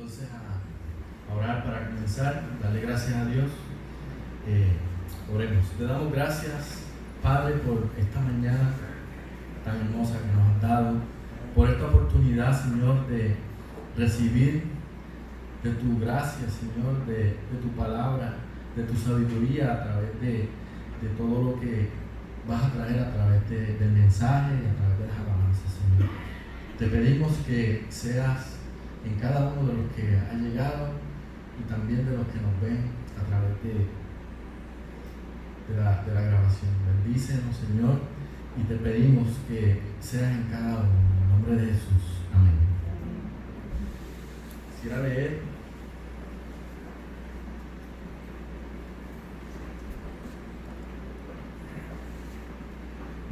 entonces a orar para comenzar, darle gracias a Dios. Oremos. Te damos gracias, Padre, por esta mañana tan hermosa que nos has dado, por esta oportunidad, Señor, de recibir de tu gracia, Señor, de tu palabra, de tu sabiduría a través de todo lo que vas a traer a través del mensaje y a través de las alabanzas, Señor. Te pedimos que seas en cada uno de los que ha llegado y también de los que nos ven a través de la grabación. Bendícenos, Señor, y te pedimos que seas en cada uno. En el nombre de Jesús. Amén. Quisiera leer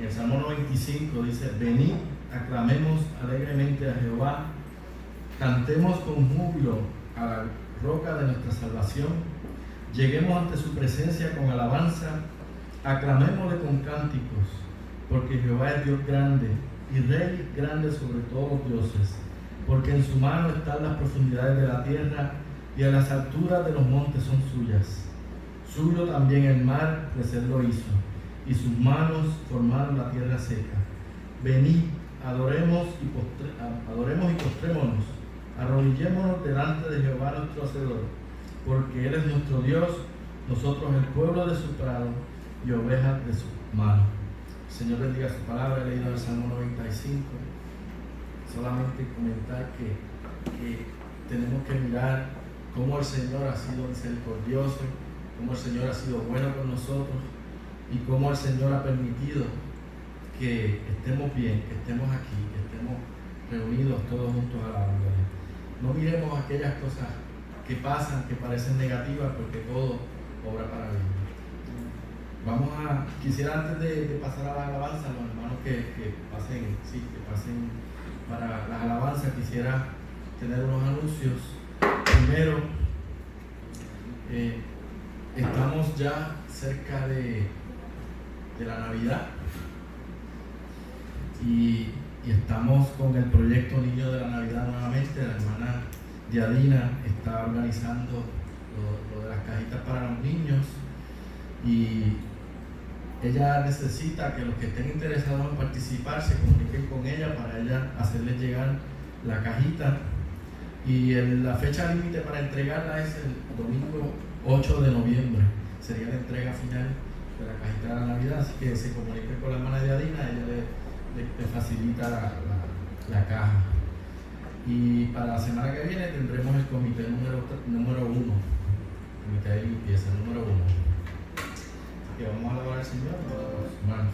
el Salmo 95, dice: venid, aclamemos alegremente a Jehová, cantemos con júbilo a la roca de nuestra salvación, lleguemos ante su presencia con alabanza, aclamémosle con cánticos, porque Jehová es Dios grande y Rey grande sobre todos los dioses, porque en su mano están las profundidades de la tierra y a las alturas de los montes son suyas. Suyo también el mar, pues él lo hizo, y sus manos formaron la tierra seca. Venid, adoremos y postrémonos, arrodillémonos delante de Jehová nuestro Hacedor, porque Él es nuestro Dios, nosotros el pueblo de su prado y ovejas de su mano. El Señor bendiga su palabra. He leído el Salmo 95. Solamente comentar que tenemos que mirar cómo el Señor ha sido misericordioso, cómo el Señor ha sido bueno con nosotros y cómo el Señor ha permitido que estemos bien, que estemos aquí, que estemos reunidos todos juntos alabándole. No miremos aquellas cosas que pasan, que parecen negativas, porque todo obra para bien. Quisiera antes de pasar a las alabanzas, los hermanos que pasen para las alabanzas, quisiera tener unos anuncios. Primero, estamos ya cerca de la Navidad y estamos con el proyecto Niño de la Navidad nuevamente. La hermana Diadina está organizando lo de las cajitas para los niños y ella necesita que los que estén interesados en participar se comuniquen con ella para ella hacerles llegar la cajita, y la fecha límite para entregarla es el domingo 8 de noviembre, sería la entrega final de la cajita de la Navidad, así que se comuniquen con la hermana Diadina, ella le facilita la caja. Y para la semana que viene tendremos el comité número 1, comité de limpieza número 1. Así que vamos a alabar al Señor con las manos.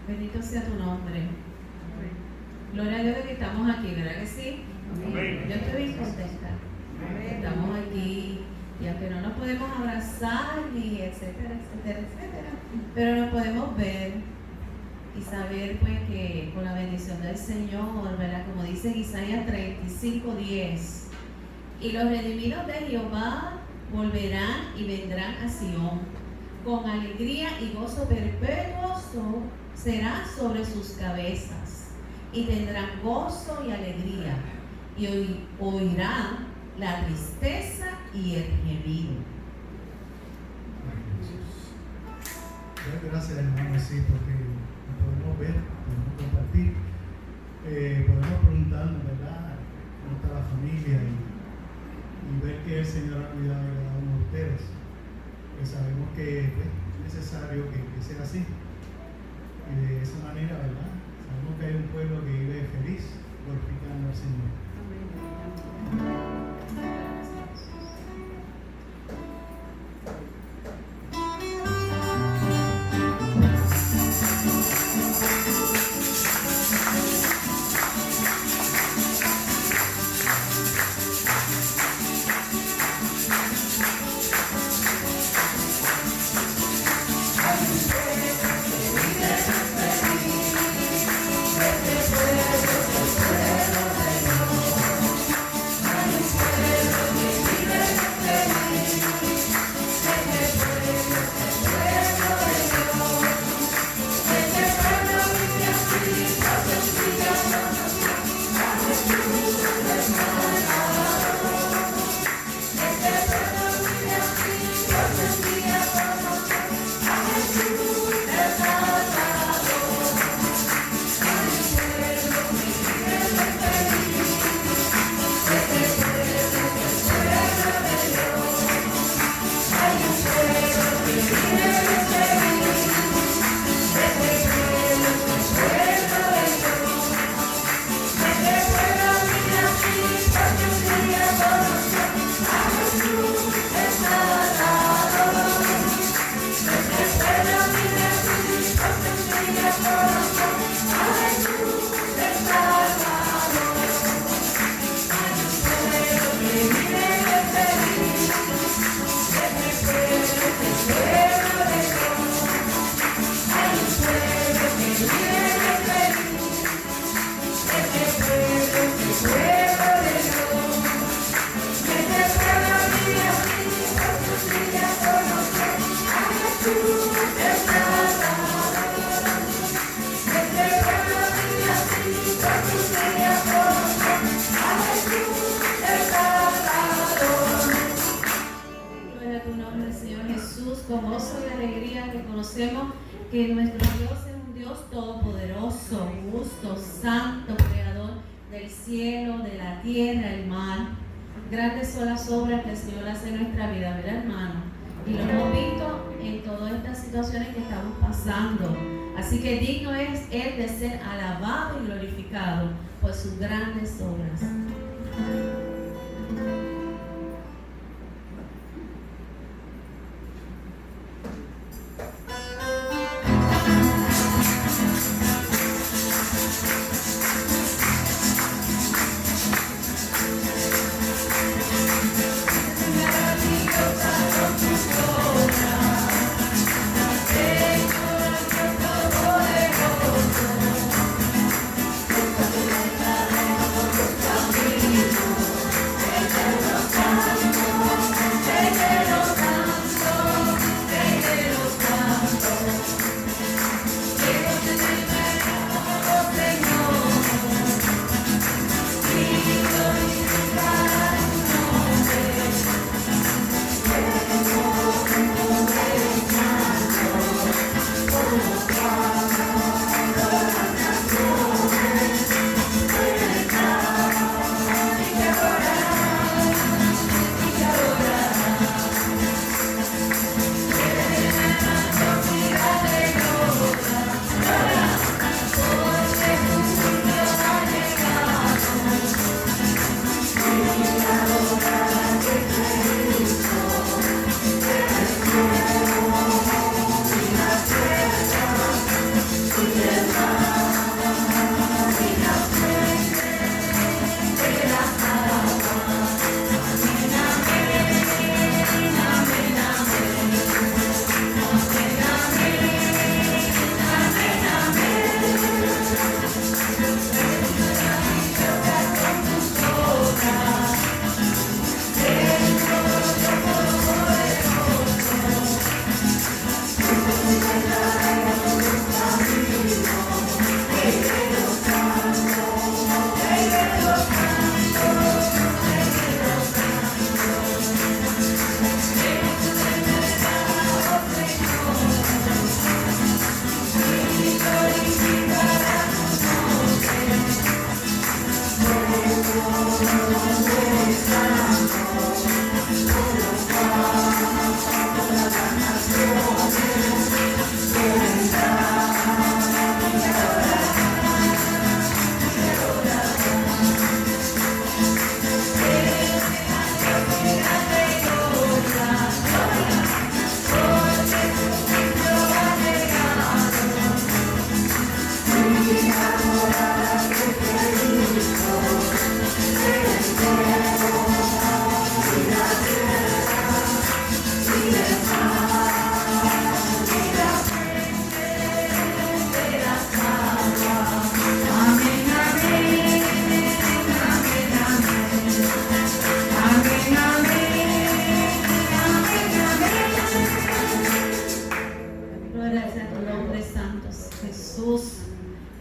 Bendito sea tu nombre. Gloria a Dios de que estamos aquí, ¿verdad que sí? Amén. Yo estoy bien contenta. Estamos aquí y aunque no nos podemos abrazar ni etcétera, pero nos podemos ver y saber pues que con la bendición del Señor, ¿verdad? Como dice Isaías 35:10, y los redimidos de Jehová volverán y vendrán a Sión, con alegría y gozo perpetuo será sobre sus cabezas, y tendrán gozo y alegría, y oirán la tristeza y el gemido. Gracias, hermano, sí, porque podemos ver, podemos compartir, podemos preguntarnos, ¿verdad?, cómo está la familia y ver que el Señor ha cuidado de cada uno de ustedes. Pues sabemos que es necesario que sea así, y de esa manera, ¿verdad?, sabemos que hay un pueblo que vive feliz glorificando al Señor. Amén. con gozo y alegría reconocemos que nuestro Dios es un Dios todopoderoso, justo, santo, creador del cielo, de la tierra, el mar. Grandes son las obras que el Señor hace en nuestra vida, ¿verdad, hermano? Y lo hemos visto en todas estas situaciones que estamos pasando. Así que digno es Él de ser alabado y glorificado por sus grandes obras.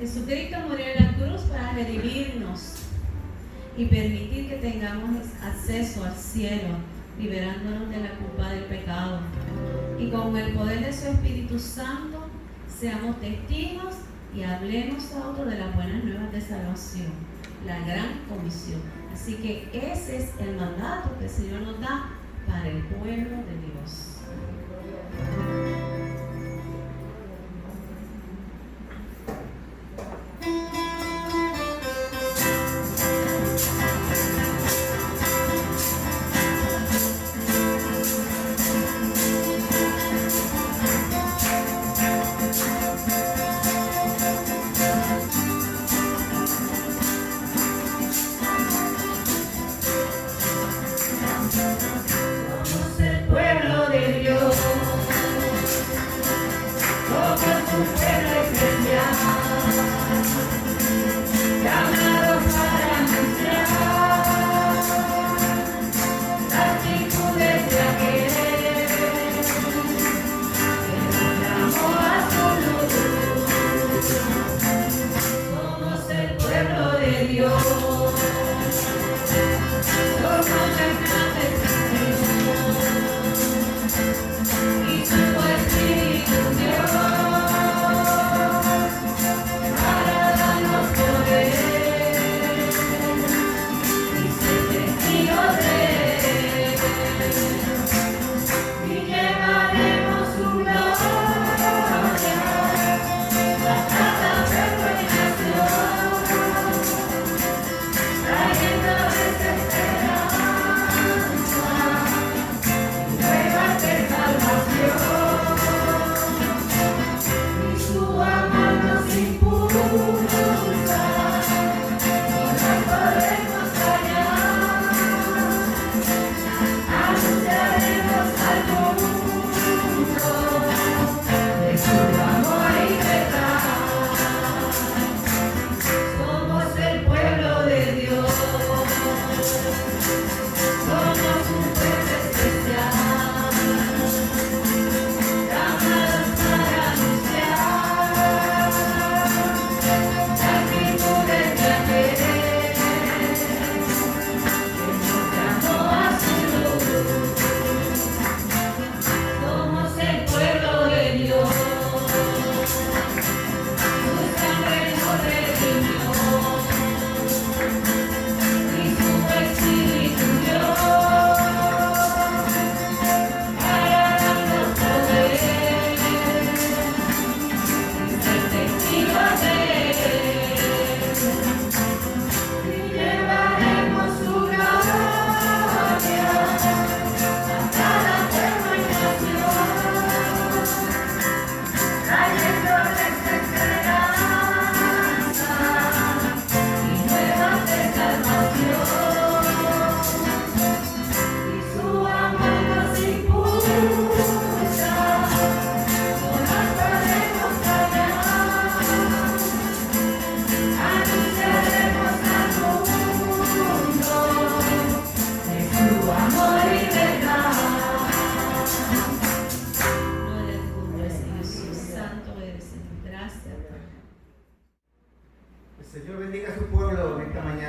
Jesucristo murió en la cruz para redimirnos y permitir que tengamos acceso al cielo, liberándonos de la culpa del pecado. Y con el poder de su Espíritu Santo, seamos testigos y hablemos a otros de las buenas nuevas de salvación, la gran comisión. Así que ese es el mandato que el Señor nos da para el pueblo de Dios. Y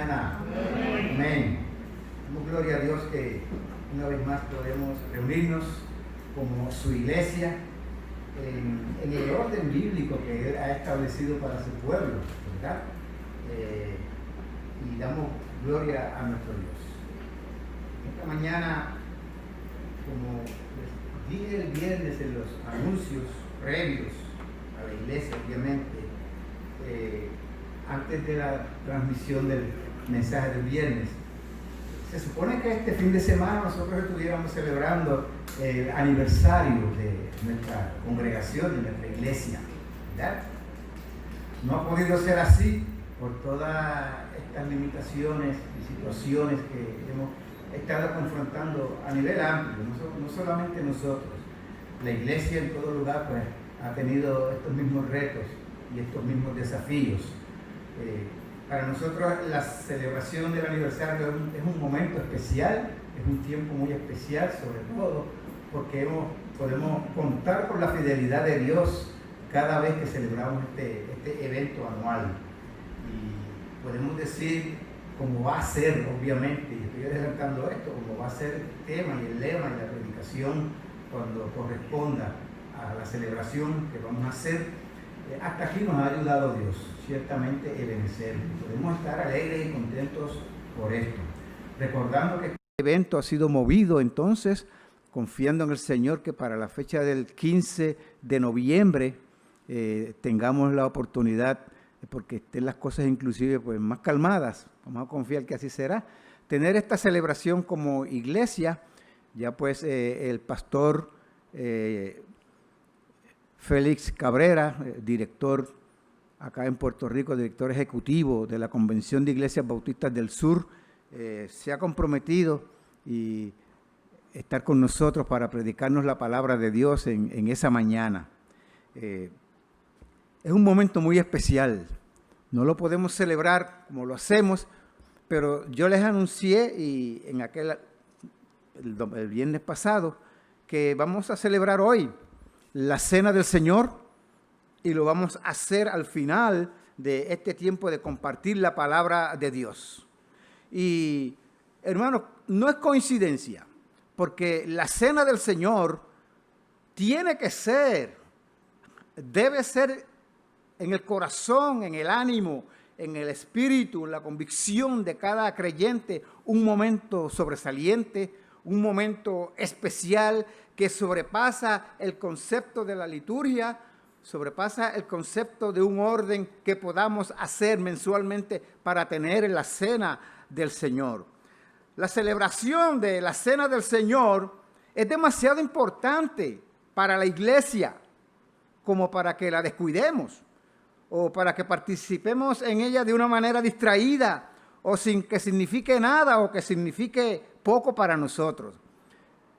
mañana? Amén. Damos gloria a Dios que una vez más podemos reunirnos como su iglesia en el orden bíblico que Él ha establecido para su pueblo, ¿verdad? Y damos gloria a nuestro Dios. Esta mañana, como les dije el viernes en los anuncios previos a la iglesia, obviamente, antes de la transmisión del mensaje del viernes, se supone que este fin de semana nosotros estuviéramos celebrando el aniversario de nuestra congregación, de nuestra iglesia, ¿verdad? No ha podido ser así por todas estas limitaciones y situaciones que hemos estado confrontando a nivel amplio, no solamente nosotros. La iglesia en todo lugar pues ha tenido estos mismos retos y estos mismos desafíos. Para nosotros la celebración del aniversario es un momento especial, es un tiempo muy especial, sobre todo porque podemos contar con la fidelidad de Dios cada vez que celebramos este evento anual. Y podemos decir cómo va a ser, obviamente, y estoy adelantando esto, cómo va a ser el tema y el lema y la predicación cuando corresponda a la celebración que vamos a hacer. Hasta aquí nos ha ayudado Dios, ciertamente Ebenezer. Podemos estar alegres y contentos por esto. Recordando que este evento ha sido movido entonces, confiando en el Señor que para la fecha del 15 de noviembre tengamos la oportunidad, porque estén las cosas inclusive pues más calmadas, vamos a confiar que así será, tener esta celebración como iglesia. Ya pues el pastor Félix Cabrera, director acá en Puerto Rico, director ejecutivo de la Convención de Iglesias Bautistas del Sur, se ha comprometido y estar con nosotros para predicarnos la palabra de Dios en esa mañana. Es un momento muy especial, no lo podemos celebrar como lo hacemos, pero yo les anuncié y en el viernes pasado que vamos a celebrar hoy la Cena del Señor, y lo vamos a hacer al final de este tiempo de compartir la palabra de Dios. Y, hermanos, no es coincidencia, porque la Cena del Señor debe ser en el corazón, en el ánimo, en el espíritu, en la convicción de cada creyente, un momento sobresaliente, un momento especial que sobrepasa el concepto de la liturgia, sobrepasa el concepto de un orden que podamos hacer mensualmente para tener la Cena del Señor. La celebración de la Cena del Señor es demasiado importante para la iglesia como para que la descuidemos o para que participemos en ella de una manera distraída o sin que signifique nada o que signifique poco para nosotros.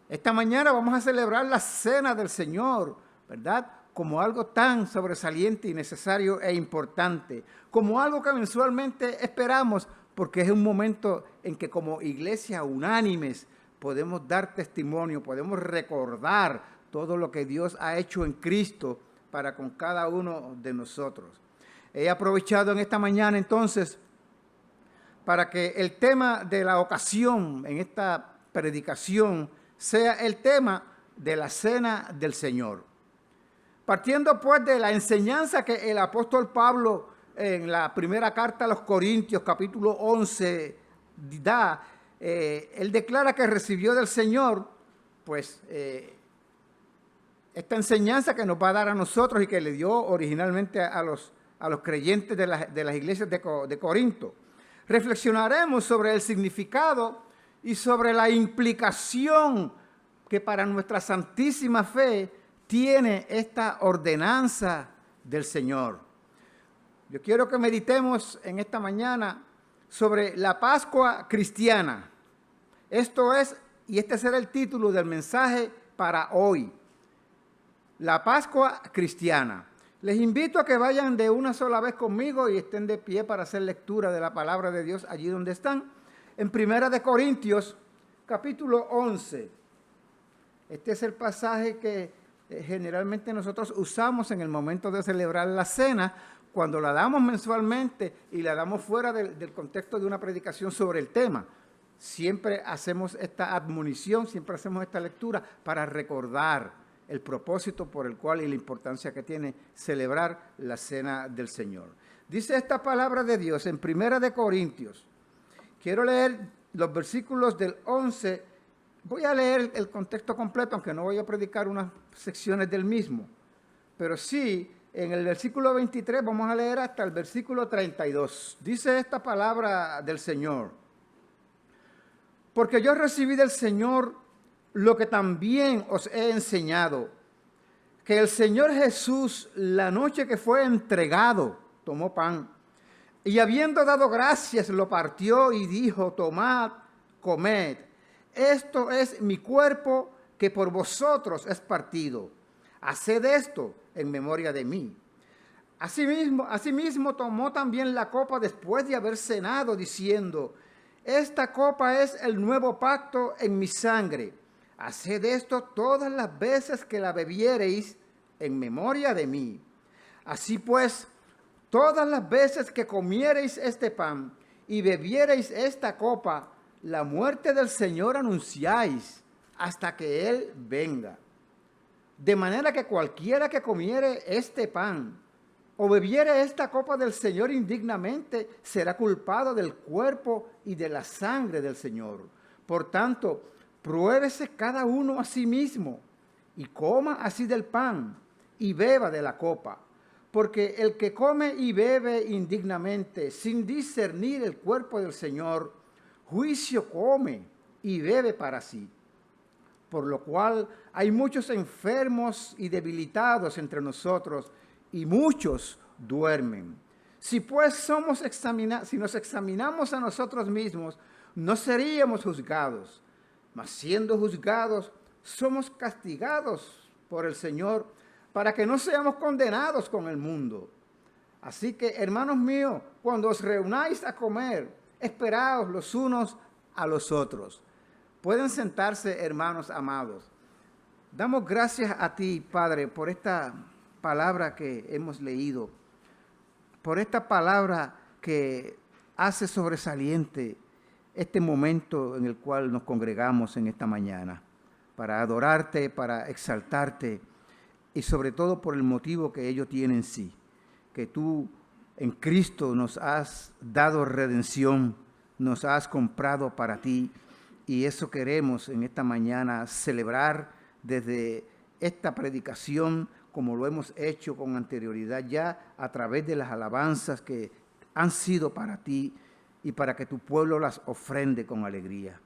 Esta mañana vamos a celebrar la Cena del Señor, ¿verdad? Como algo tan sobresaliente y necesario e importante, como algo que mensualmente esperamos, porque es un momento en que como iglesia unánimes podemos dar testimonio, podemos recordar todo lo que Dios ha hecho en Cristo para con cada uno de nosotros. He aprovechado en esta mañana entonces para que el tema de la ocasión en esta predicación sea el tema de la Cena del Señor. Partiendo pues de la enseñanza que el apóstol Pablo en la primera carta a los Corintios, capítulo 11, da, él declara que recibió del Señor, pues, esta enseñanza que nos va a dar a nosotros y que le dio originalmente a los creyentes de las iglesias de Corinto. Reflexionaremos sobre el significado y sobre la implicación que para nuestra santísima fe tiene esta ordenanza del Señor. Yo quiero que meditemos en esta mañana sobre la Pascua cristiana. Esto es, y este será el título del mensaje para hoy, la Pascua cristiana. Les invito a que vayan de una sola vez conmigo y estén de pie para hacer lectura de la palabra de Dios allí donde están. En 1 Corintios, capítulo 11. Este es el pasaje que generalmente nosotros usamos en el momento de celebrar la cena, cuando la damos mensualmente y la damos fuera del contexto de una predicación sobre el tema, siempre hacemos esta admonición, siempre hacemos esta lectura para recordar el propósito por el cual y la importancia que tiene celebrar la Cena del Señor. Dice esta palabra de Dios en 1 de Corintios. Quiero leer los versículos del 11. Voy a leer el contexto completo, aunque no voy a predicar unas secciones del mismo. Pero sí, en el versículo 23 vamos a leer hasta el versículo 32. Dice esta palabra del Señor. Porque yo recibí del Señor lo que también os he enseñado, que el Señor Jesús, la noche que fue entregado, tomó pan, y habiendo dado gracias, lo partió y dijo, tomad, comed, esto es mi cuerpo que por vosotros es partido. Haced esto en memoria de mí. Asimismo tomó también la copa después de haber cenado, diciendo, esta copa es el nuevo pacto en mi sangre. Haced esto todas las veces que la bebiereis en memoria de mí. Así pues, todas las veces que comiereis este pan y bebiereis esta copa, la muerte del Señor anunciáis hasta que Él venga. De manera que cualquiera que comiere este pan o bebiere esta copa del Señor indignamente, será culpado del cuerpo y de la sangre del Señor. Por tanto, pruébese cada uno a sí mismo y coma así del pan y beba de la copa. Porque el que come y bebe indignamente, sin discernir el cuerpo del Señor, juicio come y bebe para sí. Por lo cual hay muchos enfermos y debilitados entre nosotros, y muchos duermen. Si pues si nos examinamos a nosotros mismos, no seríamos juzgados, mas siendo juzgados, somos castigados por el Señor, para que no seamos condenados con el mundo. Así que, hermanos míos, cuando os reunáis a comer, esperaos los unos a los otros. Pueden sentarse, hermanos amados. Damos gracias a ti, Padre, por esta palabra que hemos leído, por esta palabra que hace sobresaliente este momento en el cual nos congregamos en esta mañana, para adorarte, para exaltarte, y sobre todo por el motivo que ello tiene en sí, que tú en Cristo nos has dado redención, nos has comprado para ti, y eso queremos en esta mañana celebrar desde esta predicación, como lo hemos hecho con anterioridad ya, a través de las alabanzas que han sido para ti y para que tu pueblo las ofrende con alegría.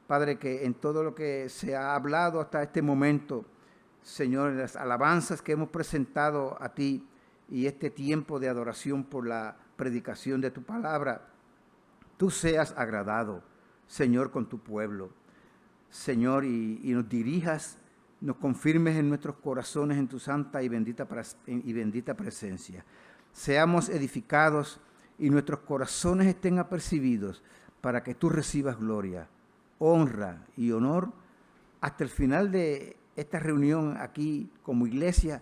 Padre, que en todo lo que se ha hablado hasta este momento, Señor, en las alabanzas que hemos presentado a ti y este tiempo de adoración por la predicación de tu palabra, tú seas agradado, Señor, con tu pueblo. Señor, y nos dirijas, nos confirmes en nuestros corazones en tu santa y bendita presencia. Seamos edificados y nuestros corazones estén apercibidos para que tú recibas gloria, honra y honor hasta el final de esta reunión aquí como iglesia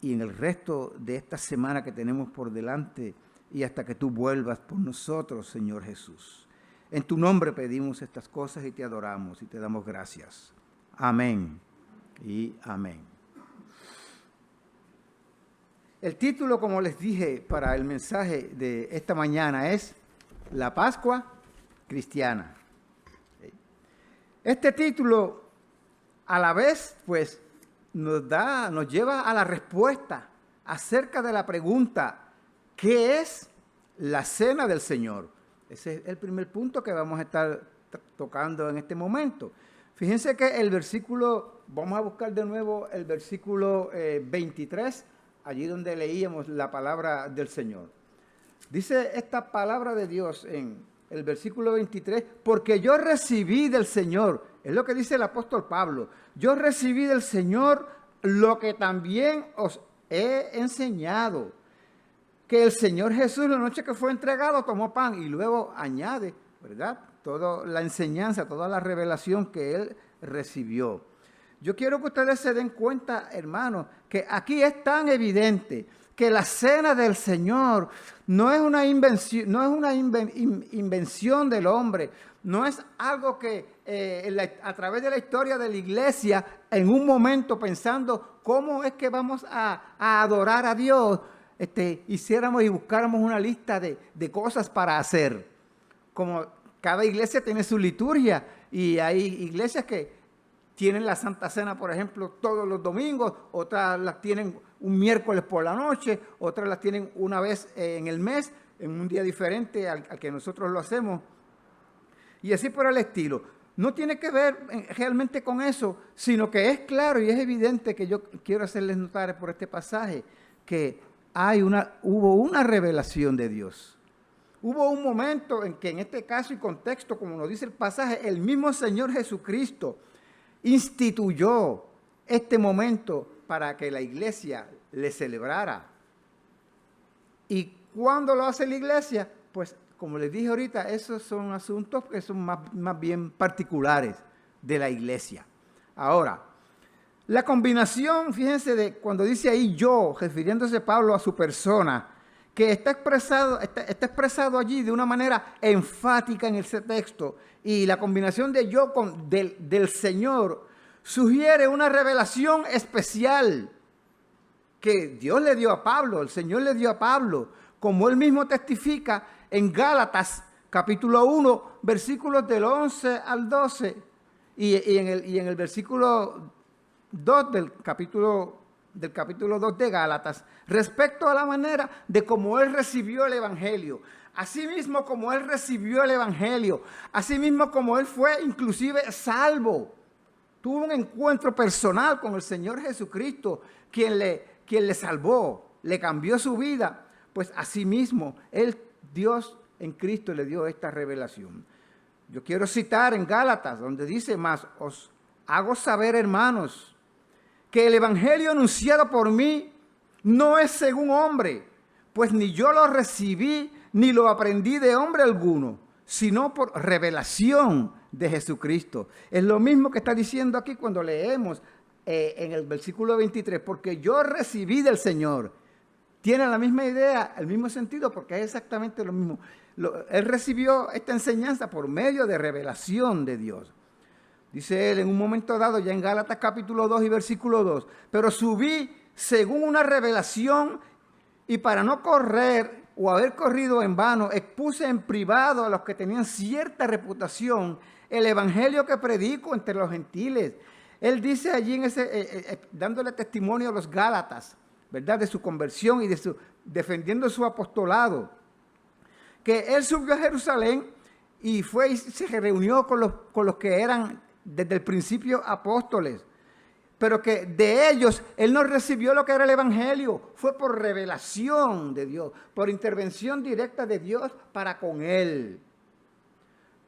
y en el resto de esta semana que tenemos por delante y hasta que tú vuelvas por nosotros, Señor Jesús. En tu nombre pedimos estas cosas y te adoramos y te damos gracias. Amén y amén. El título, como les dije, para el mensaje de esta mañana es La Pascua Cristiana. Este título, a la vez, pues, nos lleva a la respuesta acerca de la pregunta, ¿qué es la Cena del Señor? Ese es el primer punto que vamos a estar tocando en este momento. Fíjense que el versículo, vamos a buscar de nuevo el versículo 23, allí donde leíamos la palabra del Señor. Dice esta palabra de Dios en el versículo 23, porque yo recibí del Señor, es lo que dice el apóstol Pablo, yo recibí del Señor lo que también os he enseñado, que el Señor Jesús la noche que fue entregado tomó pan y luego añade, ¿verdad?, toda la enseñanza, toda la revelación que él recibió. Yo quiero que ustedes se den cuenta, hermanos, que aquí es tan evidente que la cena del Señor no es una invención, invención del hombre, no es algo que a través de la historia de la iglesia, en un momento pensando cómo es que vamos a adorar a Dios, hiciéramos y buscáramos una lista de cosas para hacer. Como cada iglesia tiene su liturgia y hay iglesias que tienen la Santa Cena, por ejemplo, todos los domingos, otras las tienen un miércoles por la noche, otras las tienen una vez en el mes, en un día diferente al que nosotros lo hacemos. Y así por el estilo. No tiene que ver realmente con eso, sino que es claro y es evidente que yo quiero hacerles notar por este pasaje que hubo una revelación de Dios. Hubo un momento en que en este caso y contexto, como nos dice el pasaje, el mismo Señor Jesucristo instituyó este momento para que la iglesia le celebrara. ¿Y cuándo lo hace la iglesia? Pues como les dije ahorita, esos son asuntos que son más bien particulares de la iglesia. Ahora, la combinación, fíjense, de cuando dice ahí yo, refiriéndose Pablo a su persona, que está expresado allí de una manera enfática en ese texto, y la combinación de yo con del Señor sugiere una revelación especial que Dios le dio a Pablo, el Señor le dio a Pablo, como él mismo testifica en Gálatas, capítulo 1, versículos del 11 al 12, y en el versículo 2 del capítulo 2 de Gálatas, respecto a la manera de cómo él recibió el Evangelio. Asimismo como él recibió el Evangelio, asimismo como él fue inclusive salvo. Tuvo un encuentro personal con el Señor Jesucristo, quien le salvó, le cambió su vida. Pues asimismo, Dios en Cristo le dio esta revelación. Yo quiero citar en Gálatas, donde dice más, os hago saber, hermanos, que el Evangelio anunciado por mí no es según hombre, pues ni yo lo recibí, ni lo aprendí de hombre alguno, sino por revelación de Jesucristo. Es lo mismo que está diciendo aquí cuando leemos en el versículo 23, porque yo recibí del Señor. Tiene la misma idea, el mismo sentido, porque es exactamente lo mismo. Él recibió esta enseñanza por medio de revelación de Dios. Dice él en un momento dado, ya en Gálatas capítulo 2 y versículo 2, pero subí según una revelación y para no correr o haber corrido en vano, expuse en privado a los que tenían cierta reputación el evangelio que predico entre los gentiles. Él dice allí, dándole testimonio a los Gálatas, ¿verdad?, de su conversión y defendiendo su apostolado, que él subió a Jerusalén y fue y se reunió con los que eran desde el principio apóstoles, pero que de ellos él no recibió lo que era el evangelio, fue por revelación de Dios, por intervención directa de Dios para con él.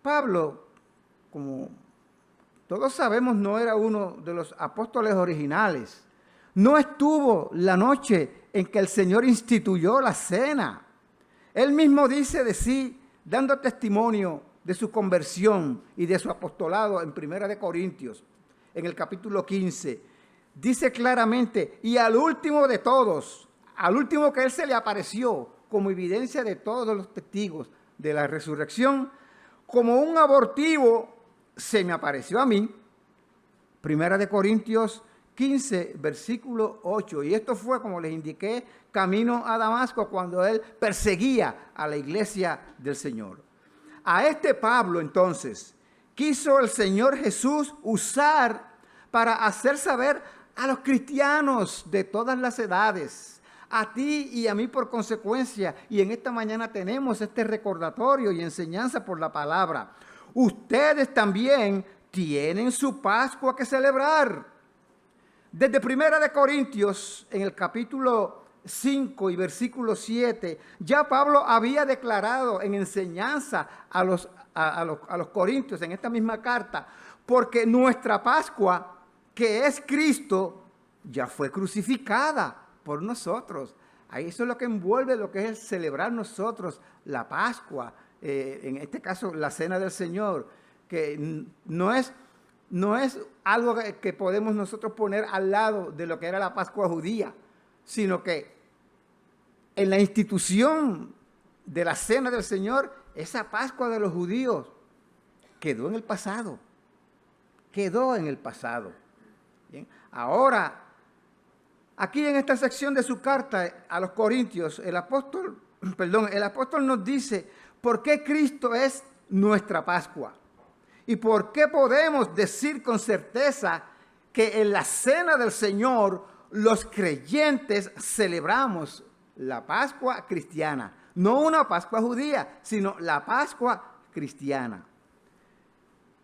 Pablo, como todos sabemos, no era uno de los apóstoles originales. No estuvo la noche en que el Señor instituyó la cena. Él mismo dice de sí, dando testimonio de su conversión y de su apostolado en 1 Corintios, en el capítulo 15, dice claramente, y al último de todos, al último que él se le apareció como evidencia de todos los testigos de la resurrección, como un abortivo se me apareció a mí. 1 Corintios 15, versículo 8. Y esto fue, como les indiqué, camino a Damasco, cuando él perseguía a la iglesia del Señor. A este Pablo, entonces, quiso el Señor Jesús usar para hacer saber a los cristianos de todas las edades, a ti y a mí por consecuencia, y en esta mañana tenemos este recordatorio y enseñanza por la palabra. Ustedes también tienen su Pascua que celebrar. Desde 1 Corintios, en el capítulo 5 y versículo 7, ya Pablo había declarado en enseñanza a los corintios en esta misma carta, porque nuestra Pascua, que es Cristo, ya fue crucificada por nosotros. Ahí eso es lo que envuelve lo que es celebrar nosotros la Pascua, en este caso la Cena del Señor, que no es algo que podemos nosotros poner al lado de lo que era la Pascua judía, sino que en la institución de la Cena del Señor, esa Pascua de los judíos quedó en el pasado. Quedó en el pasado. Bien. Ahora, aquí en esta sección de su carta a los Corintios, el apóstol nos dice por qué Cristo es nuestra Pascua y por qué podemos decir con certeza que en la Cena del Señor los creyentes celebramos la Pascua cristiana. No una Pascua judía, sino la Pascua cristiana.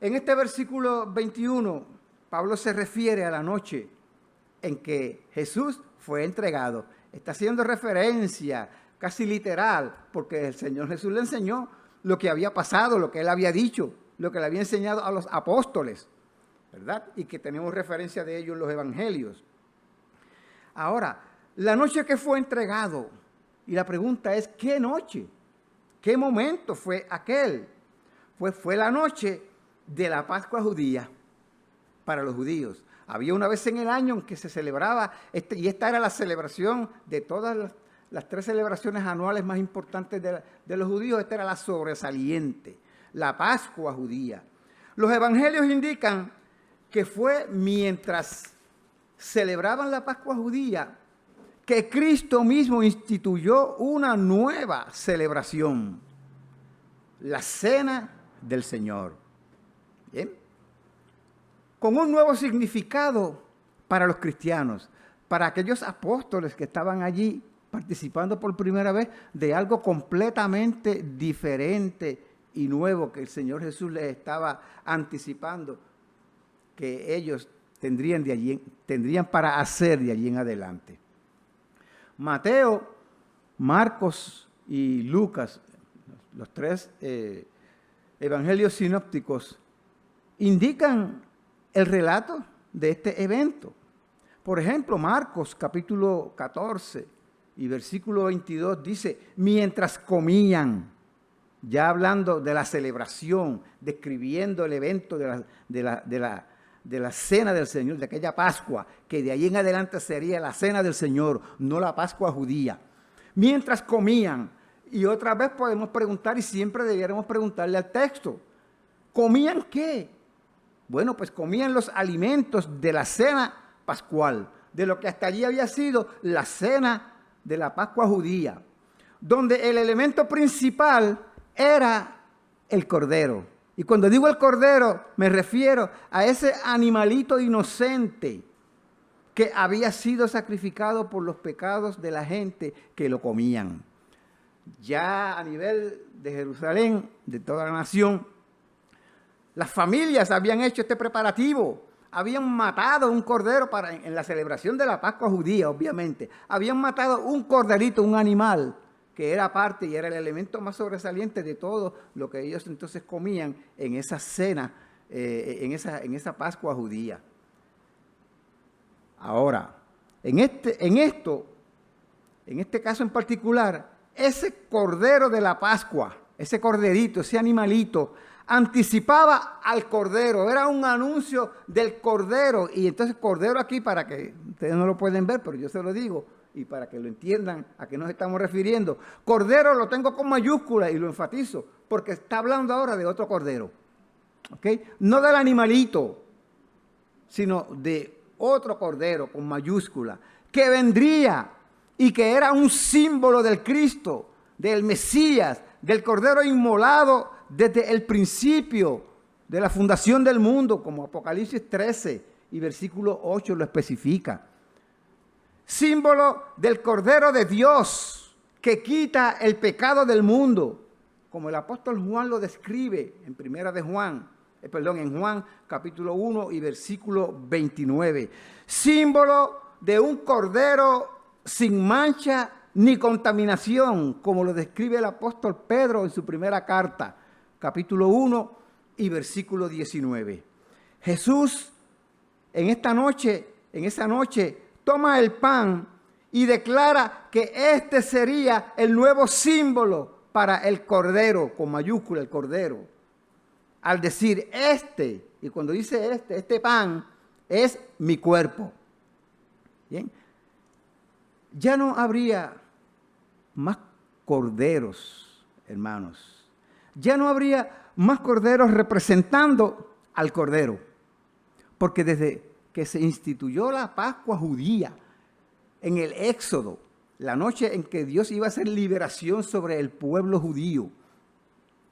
En este versículo 21, Pablo se refiere a la noche en que Jesús fue entregado. Está haciendo referencia casi literal, porque el Señor Jesús le enseñó lo que había pasado, lo que él había dicho, lo que le había enseñado a los apóstoles, ¿verdad? Y que tenemos referencia de ello en los evangelios. Ahora, la noche que fue entregado, y la pregunta es, ¿qué noche? ¿Qué momento fue aquel? Pues fue la noche de la Pascua judía para los judíos. Había una vez en el año en que se celebraba, y esta era la celebración de todas las 3 celebraciones anuales más importantes de los judíos. Esta era la sobresaliente, la Pascua judía. Los evangelios indican que fue mientras celebraban la Pascua judía que Cristo mismo instituyó una nueva celebración, la Cena del Señor. ¿Bien? Con un nuevo significado para los cristianos, para aquellos apóstoles que estaban allí participando por primera vez de algo completamente diferente y nuevo que el Señor Jesús les estaba anticipando que ellos tendrían para hacer de allí en adelante. Mateo, Marcos y Lucas, los 3 evangelios sinópticos, indican el relato de este evento. Por ejemplo, Marcos capítulo 14 y versículo 22 dice, mientras comían, ya hablando de la celebración, describiendo el evento de la Cena del Señor, de aquella Pascua, que de ahí en adelante sería la Cena del Señor, no la Pascua judía. Mientras comían, y otra vez podemos preguntar, y siempre debiéramos preguntarle al texto, ¿comían qué? Bueno, pues comían los alimentos de la cena pascual, de lo que hasta allí había sido la cena de la Pascua judía, donde el elemento principal era el cordero. Y cuando digo el cordero, me refiero a ese animalito inocente que había sido sacrificado por los pecados de la gente que lo comían. Ya a nivel de Jerusalén, de toda la nación, las familias habían hecho este preparativo. Habían matado un cordero en la celebración de la Pascua judía, obviamente. Habían matado un corderito, un animal, que era parte y era el elemento más sobresaliente de todo lo que ellos entonces comían en esa cena, en esa Pascua judía. Ahora, en este caso en particular, ese cordero de la Pascua, ese corderito, ese animalito, anticipaba al cordero, era un anuncio del cordero. Y entonces cordero aquí, para que ustedes no lo pueden ver, pero yo se lo digo, y para que lo entiendan a qué nos estamos refiriendo. Cordero lo tengo con mayúscula y lo enfatizo, porque está hablando ahora de otro cordero. ¿Okay? No del animalito, sino de otro cordero con mayúscula, que vendría y que era un símbolo del Cristo, del Mesías, del cordero inmolado desde el principio de la fundación del mundo, como Apocalipsis 13 y versículo 8 lo especifica. Símbolo del Cordero de Dios que quita el pecado del mundo, como el apóstol Juan lo describe en Juan capítulo 1 y versículo 29. Símbolo de un Cordero sin mancha ni contaminación, como lo describe el apóstol Pedro en su primera carta, capítulo 1 y versículo 19. Jesús en esa noche, toma el pan y declara que este sería el nuevo símbolo para el Cordero, con mayúscula el Cordero. Al decir y cuando dice este pan es mi cuerpo. Bien. Ya no habría más corderos, hermanos. Ya no habría más corderos representando al cordero. Porque desde que se instituyó la Pascua judía en el Éxodo, la noche en que Dios iba a hacer liberación sobre el pueblo judío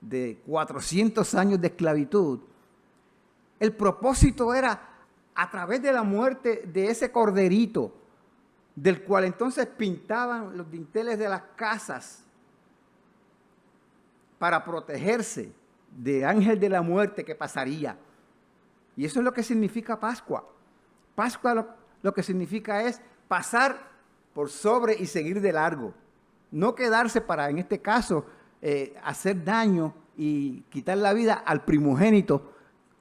de 400 años de esclavitud, el propósito era a través de la muerte de ese corderito, del cual entonces pintaban los dinteles de las casas para protegerse del ángel de la muerte que pasaría. Y eso es lo que significa Pascua. Pascua lo que significa es pasar por sobre y seguir de largo. No quedarse para, en este caso, hacer daño y quitar la vida al primogénito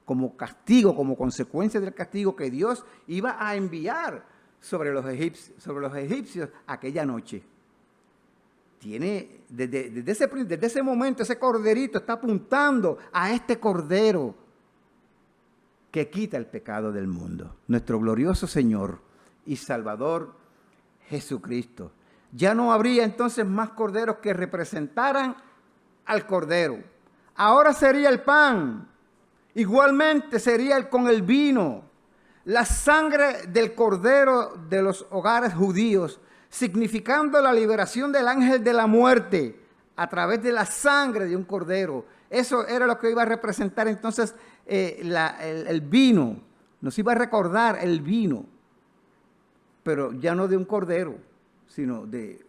como castigo, como consecuencia del castigo que Dios iba a enviar sobre los egipcios aquella noche. Desde ese momento, ese corderito está apuntando a este cordero que quita el pecado del mundo. Nuestro glorioso Señor y Salvador Jesucristo. Ya no habría entonces más corderos que representaran al cordero. Ahora sería el pan. Igualmente sería con el vino. La sangre del cordero de los hogares judíos, significando la liberación del ángel de la muerte a través de la sangre de un cordero. Eso era lo que iba a representar entonces el vino. Nos iba a recordar el vino, pero ya no de un cordero, sino de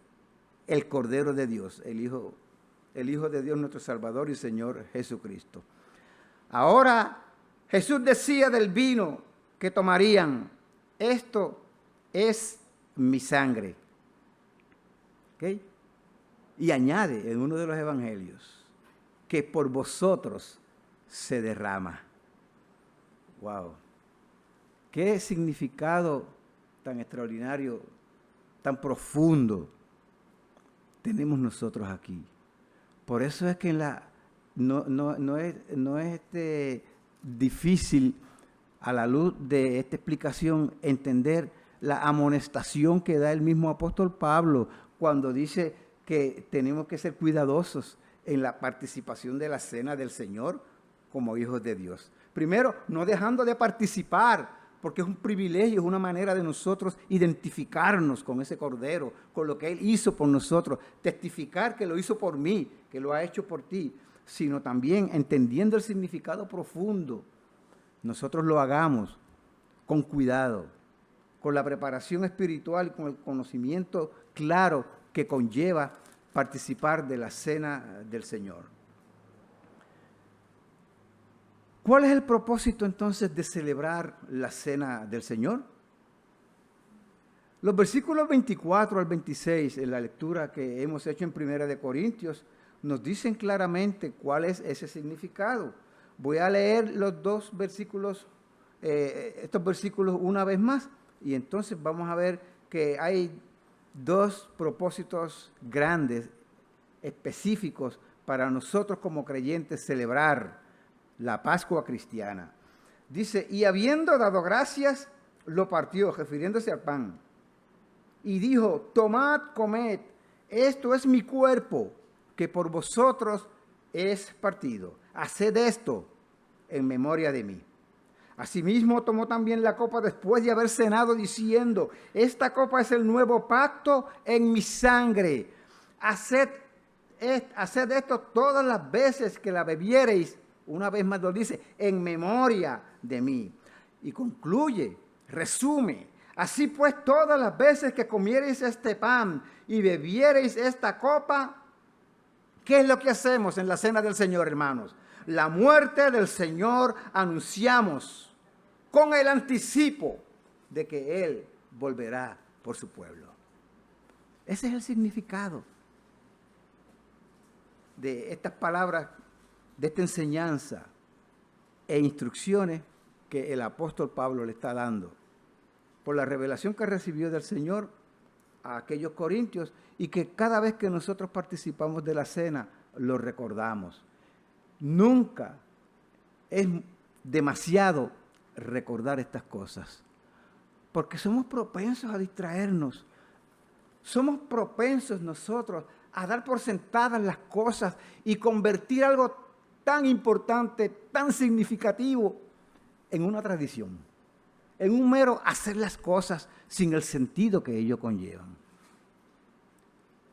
el Cordero de Dios, el Hijo de Dios, nuestro Salvador y Señor Jesucristo. Ahora Jesús decía del vino que tomarían: esto es mi sangre. ¿Okay? Y añade en uno de los evangelios que por vosotros se derrama. ¡Wow! ¡Qué significado tan extraordinario, tan profundo tenemos nosotros aquí! Por eso es que no es difícil a la luz de esta explicación entender la amonestación que da el mismo apóstol Pablo cuando dice que tenemos que ser cuidadosos en la participación de la cena del Señor como hijos de Dios. Primero, no dejando de participar, porque es un privilegio, es una manera de nosotros identificarnos con ese Cordero, con lo que Él hizo por nosotros, testificar que lo hizo por mí, que lo ha hecho por ti, sino también entendiendo el significado profundo. Nosotros lo hagamos con cuidado, con la preparación espiritual y con el conocimiento claro que conlleva participar de la cena del Señor. ¿Cuál es el propósito entonces de celebrar la cena del Señor? Los versículos 24 al 26 en la lectura que hemos hecho en 1 Corintios nos dicen claramente cuál es ese significado. Voy a leer los dos versículos, estos versículos una vez más, y entonces vamos a ver que hay dos propósitos grandes, específicos para nosotros como creyentes celebrar la Pascua cristiana. Dice: y habiendo dado gracias, lo partió, refiriéndose al pan, y dijo: tomad, comed, esto es mi cuerpo, que por vosotros es partido. Haced esto en memoria de mí. Asimismo tomó también la copa después de haber cenado, diciendo: esta copa es el nuevo pacto en mi sangre. Haced esto todas las veces que la bebiereis. Una vez más lo dice: en memoria de mí. Y concluye, resume: así pues, todas las veces que comiereis este pan y bebiereis esta copa, ¿qué es lo que hacemos en la cena del Señor, hermanos? La muerte del Señor anunciamos con el anticipo de que Él volverá por su pueblo. Ese es el significado de estas palabras, de esta enseñanza e instrucciones que el apóstol Pablo le está dando por la revelación que recibió del Señor a aquellos corintios, y que cada vez que nosotros participamos de la cena lo recordamos. Nunca es demasiado recordar estas cosas, porque somos propensos a distraernos, somos propensos nosotros a dar por sentadas las cosas y convertir algo tan importante, tan significativo, en una tradición, en un mero hacer las cosas sin el sentido que ello conllevan.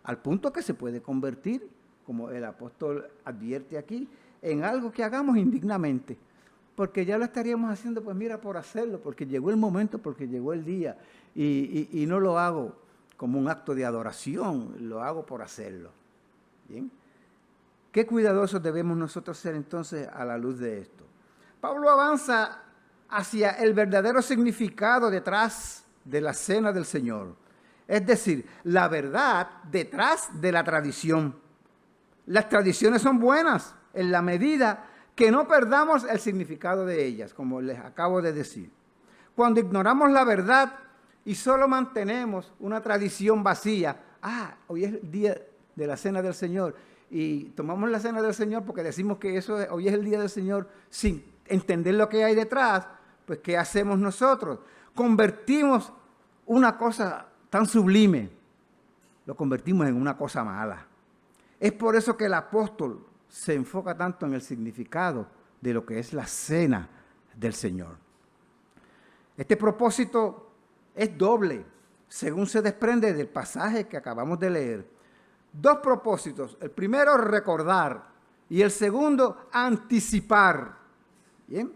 Al punto que se puede convertir, como el apóstol advierte aquí, en algo que hagamos indignamente, porque ya lo estaríamos haciendo, pues mira, por hacerlo, porque llegó el momento, porque llegó el día, y no lo hago como un acto de adoración, lo hago por hacerlo. ¿Bien? ¿Qué cuidadosos debemos nosotros ser entonces a la luz de esto? Pablo avanza hacia el verdadero significado detrás de la cena del Señor. Es decir, la verdad detrás de la tradición. Las tradiciones son buenas en la medida que no perdamos el significado de ellas, como les acabo de decir. Cuando ignoramos la verdad y solo mantenemos una tradición vacía, hoy es el día de la cena del Señor, y tomamos la cena del Señor porque decimos que hoy es el día del Señor sin entender lo que hay detrás, pues ¿qué hacemos nosotros? Convertimos una cosa tan sublime, lo convertimos en una cosa mala. Es por eso que el apóstol se enfoca tanto en el significado de lo que es la cena del Señor. Este propósito es doble, según se desprende del pasaje que acabamos de leer. Dos propósitos. El primero, recordar, y el segundo, anticipar. ¿Bien?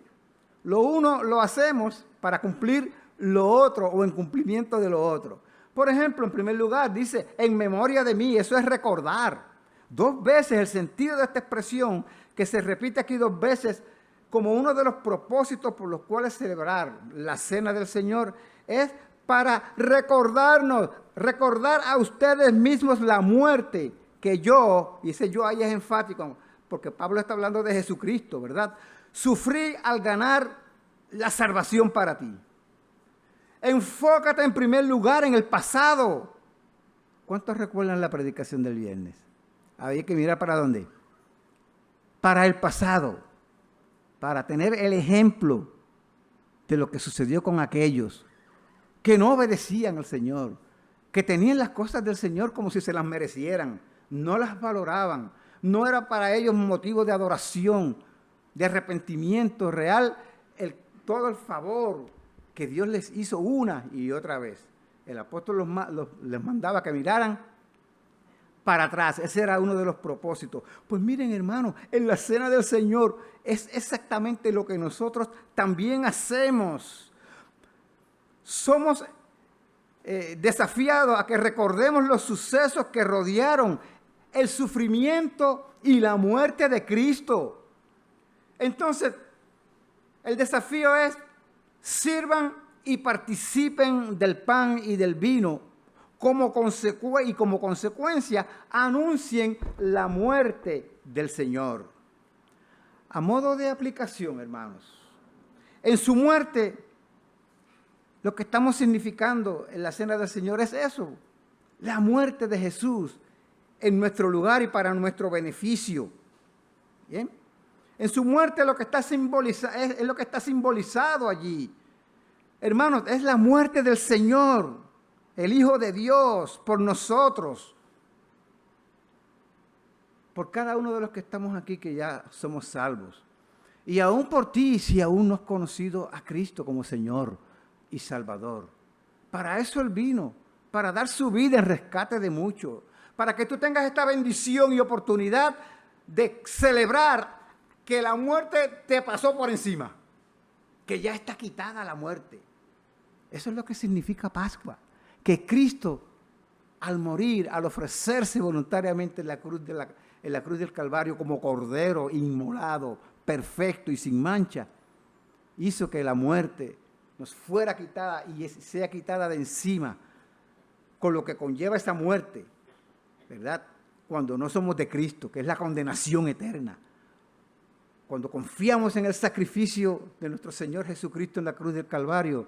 Lo uno lo hacemos para cumplir lo otro o en cumplimiento de lo otro. Por ejemplo, en primer lugar, dice, en memoria de mí, eso es recordar. 2 veces el sentido de esta expresión, que se repite aquí 2 veces, como uno de los propósitos por los cuales celebrar la cena del Señor, es para recordarnos, recordar a ustedes mismos la muerte que yo, y ese yo ahí es enfático, porque Pablo está hablando de Jesucristo, ¿verdad? Sufrí al ganar la salvación para ti. Enfócate en primer lugar en el pasado. ¿Cuántos recuerdan la predicación del viernes? Había que mirar para dónde. Para el pasado, para tener el ejemplo de lo que sucedió con aquellos que no obedecían al Señor, que tenían las cosas del Señor como si se las merecieran, no las valoraban, no era para ellos motivo de adoración, de arrepentimiento real, todo el favor que Dios les hizo una y otra vez. El apóstol les mandaba que miraran para atrás. Ese era uno de los propósitos. Pues miren, hermanos, en la cena del Señor es exactamente lo que nosotros también hacemos. Somos desafiados a que recordemos los sucesos que rodearon el sufrimiento y la muerte de Cristo. Entonces, el desafío es: sirvan y participen del pan y del vino, como consecuencia anuncien la muerte del Señor. A modo de aplicación, hermanos, en su muerte, lo que estamos significando en la cena del Señor es eso, la muerte de Jesús en nuestro lugar y para nuestro beneficio. ¿Bien? En su muerte es lo que está simbolizado allí. Hermanos, es la muerte del Señor, el Hijo de Dios, por nosotros. Por cada uno de los que estamos aquí que ya somos salvos. Y aún por ti, si aún no has conocido a Cristo como Señor y Salvador. Para eso Él vino, para dar su vida en rescate de muchos. Para que tú tengas esta bendición y oportunidad de celebrar que la muerte te pasó por encima, que ya está quitada la muerte. Eso es lo que significa Pascua, que Cristo al morir, al ofrecerse voluntariamente en la cruz del Calvario como cordero inmolado, perfecto y sin mancha, hizo que la muerte nos fuera quitada y sea quitada de encima, con lo que conlleva esa muerte, ¿verdad? Cuando no somos de Cristo, que es la condenación eterna. Cuando confiamos en el sacrificio de nuestro Señor Jesucristo en la cruz del Calvario,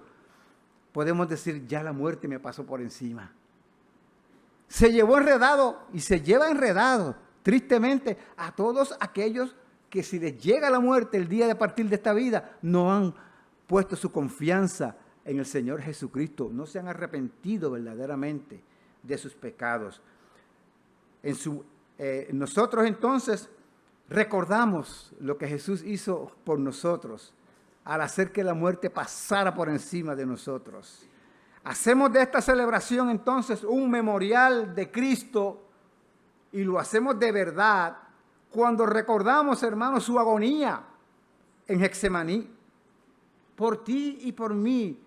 podemos decir, ya la muerte me pasó por encima. Se llevó enredado y se lleva enredado, tristemente, a todos aquellos que si les llega la muerte el día de partir de esta vida, no han puesto su confianza en el Señor Jesucristo, no se han arrepentido verdaderamente de sus pecados. Nosotros entonces recordamos lo que Jesús hizo por nosotros al hacer que la muerte pasara por encima de nosotros. Hacemos de esta celebración entonces un memorial de Cristo y lo hacemos de verdad cuando recordamos, hermanos, su agonía en Getsemaní, por ti y por mí,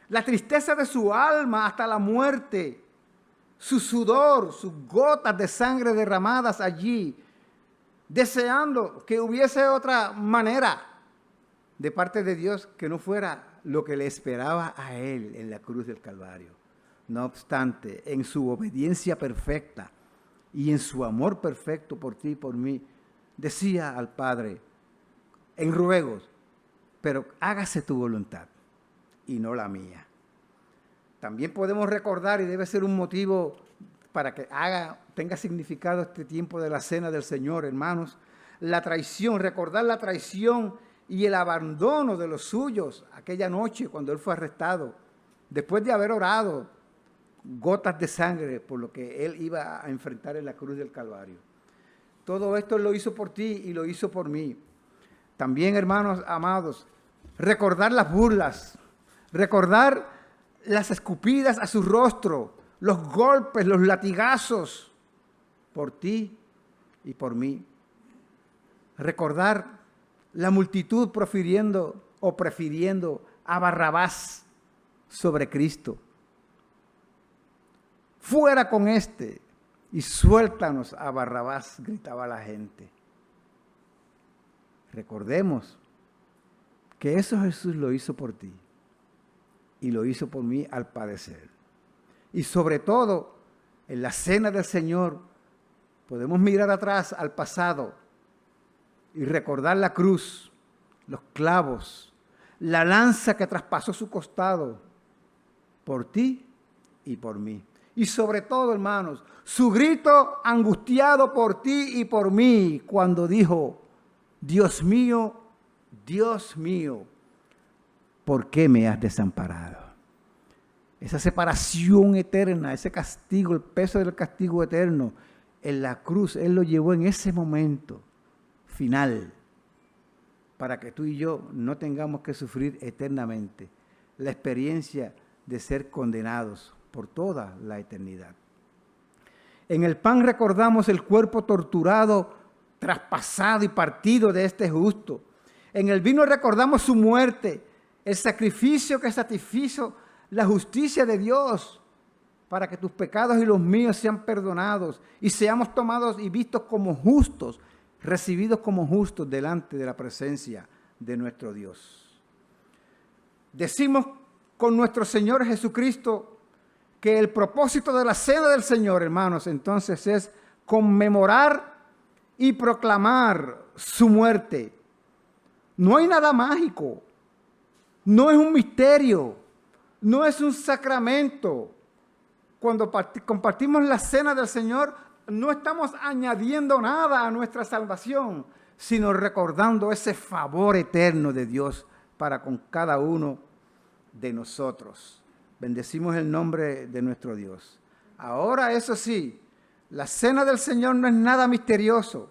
la tristeza de su alma hasta la muerte, su sudor, sus gotas de sangre derramadas allí, deseando que hubiese otra manera de parte de Dios que no fuera lo que le esperaba a él en la cruz del Calvario. No obstante, en su obediencia perfecta y en su amor perfecto por ti y por mí, decía al Padre en ruegos, pero hágase tu voluntad y no la mía. También podemos recordar, y debe ser un motivo para que tenga significado este tiempo de la cena del Señor, hermanos, la traición, recordar la traición y el abandono de los suyos aquella noche cuando él fue arrestado, después de haber orado gotas de sangre por lo que él iba a enfrentar en la cruz del Calvario. Todo esto lo hizo por ti y lo hizo por mí. También, hermanos amados, recordar las burlas, recordar las escupidas a su rostro, los golpes, los latigazos por ti y por mí. Recordar la multitud prefiriendo a Barrabás sobre Cristo. Fuera con este y suéltanos a Barrabás, gritaba la gente. Recordemos que eso Jesús lo hizo por ti y lo hizo por mí al padecer. Y sobre todo, en la cena del Señor, podemos mirar atrás al pasado y recordar la cruz, los clavos, la lanza que traspasó su costado por ti y por mí. Y sobre todo, hermanos, su grito angustiado por ti y por mí cuando dijo, Dios mío, ¿por qué me has desamparado? Esa separación eterna, ese castigo, el peso del castigo eterno en la cruz, Él lo llevó en ese momento final para que tú y yo no tengamos que sufrir eternamente la experiencia de ser condenados por toda la eternidad. En el pan recordamos el cuerpo torturado, traspasado y partido de este justo. En el vino recordamos su muerte, el sacrificio que satisfizo la justicia de Dios para que tus pecados y los míos sean perdonados y seamos tomados y vistos como justos, recibidos como justos delante de la presencia de nuestro Dios. Decimos con nuestro Señor Jesucristo que el propósito de la cena del Señor, hermanos, entonces es conmemorar y proclamar su muerte. No hay nada mágico, no es un misterio, no es un sacramento. Cuando compartimos la cena del Señor, no estamos añadiendo nada a nuestra salvación, sino recordando ese favor eterno de Dios para con cada uno de nosotros. Bendecimos el nombre de nuestro Dios. Ahora, eso sí, la cena del Señor no es nada misterioso.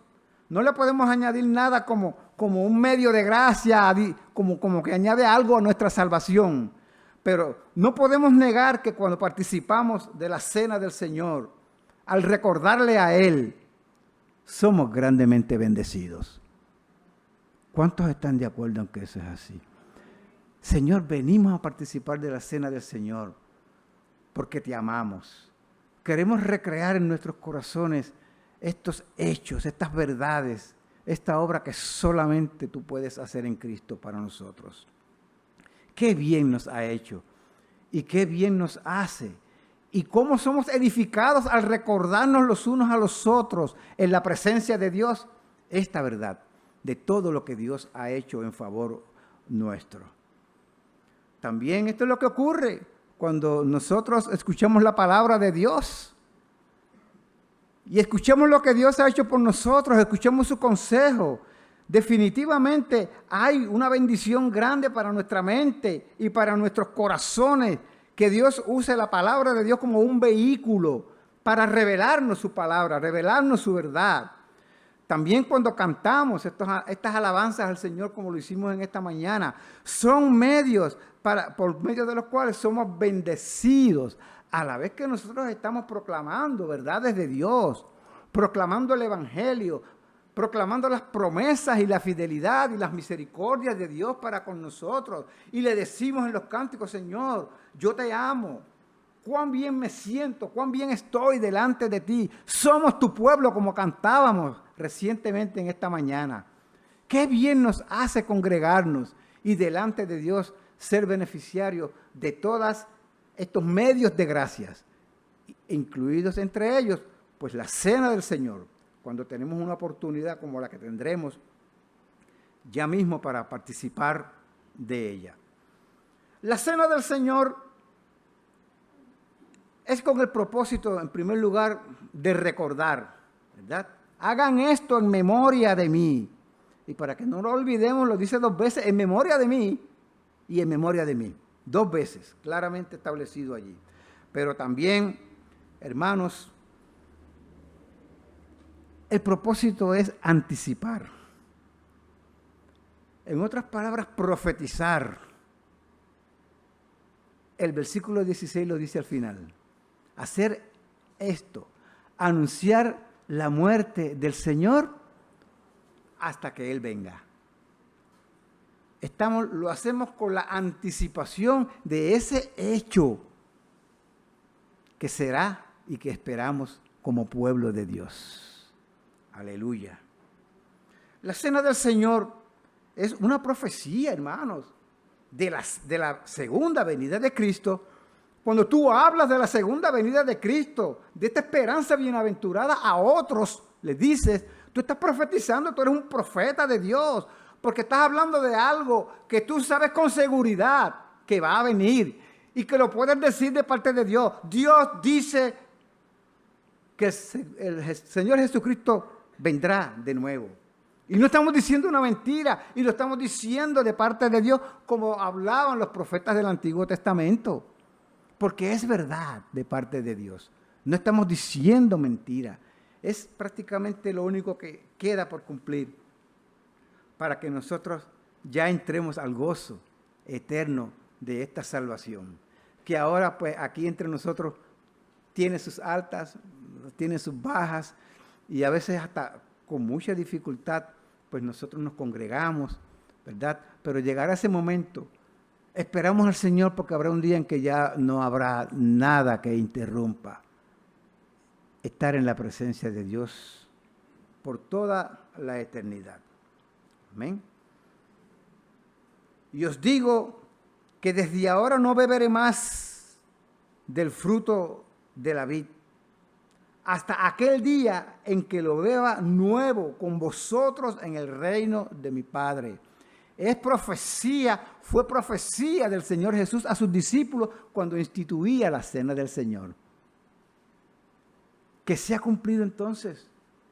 No le podemos añadir nada como un medio de gracia, como que añade algo a nuestra salvación. Pero no podemos negar que cuando participamos de la cena del Señor, al recordarle a Él, somos grandemente bendecidos. ¿Cuántos están de acuerdo en que eso es así? Señor, venimos a participar de la cena del Señor porque te amamos. Queremos recrear en nuestros corazones estos hechos, estas verdades, esta obra que solamente tú puedes hacer en Cristo para nosotros. Qué bien nos ha hecho y qué bien nos hace. Y cómo somos edificados al recordarnos los unos a los otros en la presencia de Dios esta verdad de todo lo que Dios ha hecho en favor nuestro. También esto es lo que ocurre cuando nosotros escuchamos la palabra de Dios y escuchamos lo que Dios ha hecho por nosotros, escuchamos su consejo. Definitivamente hay una bendición grande para nuestra mente y para nuestros corazones, que Dios use la palabra de Dios como un vehículo para revelarnos su palabra, revelarnos su verdad. También cuando cantamos estas alabanzas al Señor, como lo hicimos en esta mañana, son medios por medio de los cuales somos bendecidos, a la vez que nosotros estamos proclamando verdades de Dios, proclamando el Evangelio, proclamando las promesas y la fidelidad y las misericordias de Dios para con nosotros. Y le decimos en los cánticos: Señor, yo te amo. Cuán bien me siento, cuán bien estoy delante de ti. Somos tu pueblo, como cantábamos recientemente en esta mañana. Qué bien nos hace congregarnos y delante de Dios ser beneficiarios de todos estos medios de gracias, incluidos entre ellos, pues la cena del Señor, cuando tenemos una oportunidad como la que tendremos ya mismo para participar de ella. La cena del Señor es con el propósito, en primer lugar, de recordar, ¿verdad? Hagan esto en memoria de mí. Y para que no lo olvidemos, lo dice 2 veces: en memoria de mí y en memoria de mí. 2 veces, claramente establecido allí. Pero también, hermanos, el propósito es anticipar. En otras palabras, profetizar. El versículo 16 lo dice al final. Hacer esto, anunciar la muerte del Señor hasta que Él venga. Lo hacemos con la anticipación de ese hecho que será y que esperamos como pueblo de Dios. Aleluya. La cena del Señor es una profecía, hermanos, de la segunda venida de Cristo. Cuando tú hablas de la segunda venida de Cristo, de esta esperanza bienaventurada a otros, les dices, tú estás profetizando, tú eres un profeta de Dios, porque estás hablando de algo que tú sabes con seguridad que va a venir y que lo puedes decir de parte de Dios. Dios dice que el Señor Jesucristo vendrá de nuevo. Y no estamos diciendo una mentira, y lo estamos diciendo de parte de Dios, como hablaban los profetas del Antiguo Testamento. Porque es verdad de parte de Dios. No estamos diciendo mentira. Es prácticamente lo único que queda por cumplir para que nosotros ya entremos al gozo eterno de esta salvación. Que ahora, pues, aquí entre nosotros tiene sus altas, tiene sus bajas, y a veces hasta con mucha dificultad, pues nosotros nos congregamos, ¿verdad? Pero llegará ese momento. Esperamos al Señor, porque habrá un día en que ya no habrá nada que interrumpa estar en la presencia de Dios por toda la eternidad. Amén. Y os digo que desde ahora no beberé más del fruto de la vid, hasta aquel día en que lo beba nuevo con vosotros en el reino de mi Padre. Es profecía, fue profecía del Señor Jesús a sus discípulos cuando instituía la cena del Señor. Que se ha cumplido entonces